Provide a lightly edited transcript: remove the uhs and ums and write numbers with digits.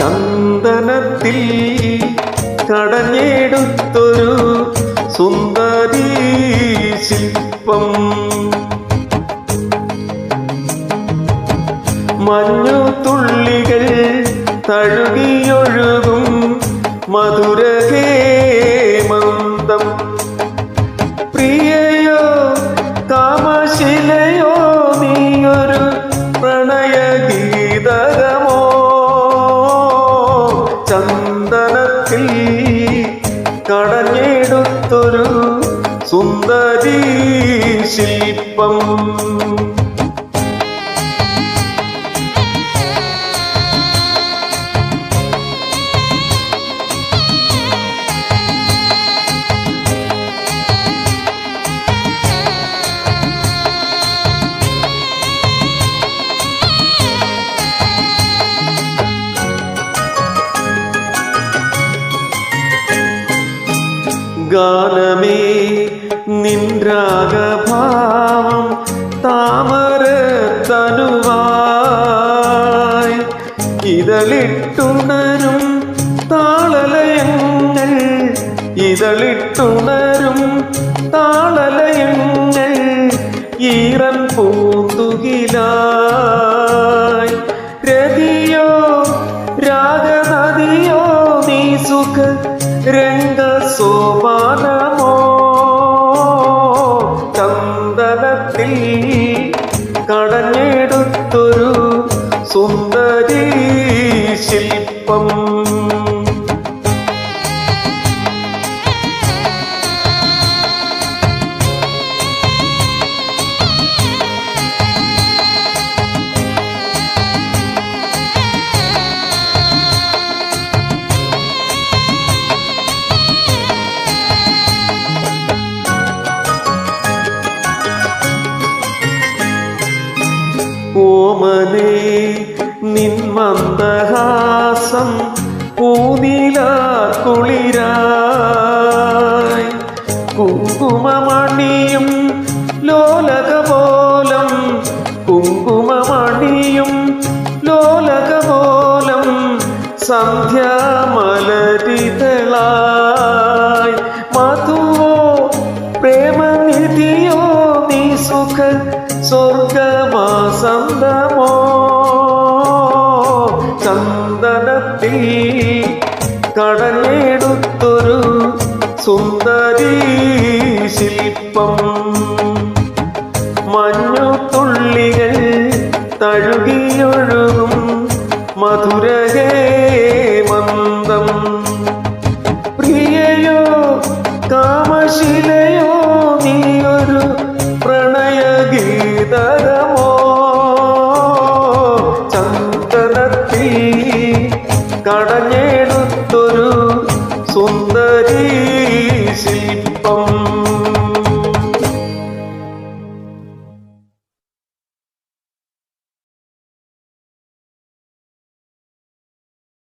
ചന്ദനത്തിൽ കടഞ്ഞെടുത്തൊരു സുന്ദരീ ശില്പം. മഞ്ഞുതുള്ളികൾ തഴുകിയൊഴുകും മധുരഹേമന്തം. പ്രിയയോ കാമശിലയോ നീയൊരു പ്രണയഗീതകമോ. ചന്ദനത്തിൽ കടഞ്ഞെടുത്തൊരു സുന്ദരീ ശില്പം. ഗാനമേ നിൻരാഗഭാവം താമരത്തനുവായി ഇതളിട്ടുണരും താളലയങ്ങൾ. ഇതളിട്ടുണരും താളലയങ്ങൾ ഈറൻ പൂന്തുകിലായി. രതിയോ രാഗനദിയോ നീ സുഖ രംഗസോപാനമോ. ചന്ദനത്തിൽ കടഞ്ഞെടുത്തൊരു സുന്ദരീ ശില്പം. ഓമനേ നിൻ മന്ദഹാസം പൂനില കുളിരായി. കുങ്കുമമണിയും ലോലകപോലം. കുങ്കുമമണിയും ലോലകപോലം സന്ധ്യാമലരിതളായി. മധുവോ പ്രേമനിധിയോ നീ സുഖ സ്വർഗമാസന്തമോ. ചന്ദനത്തിൽ കടഞ്ഞെടുത്തൊരു സുന്ദരീ ശില്പം. മഞ്ഞുതുള്ളികൾ തഴുകിയൊഴുകും മധുരഹേമന്തം. പ്രിയയോ കാമശിലയോ നീയൊരു പ്രണയഗീതകമോ. ചന്ദനത്തിൽ കടഞ്ഞെടുത്തൊരു സുന്ദരീ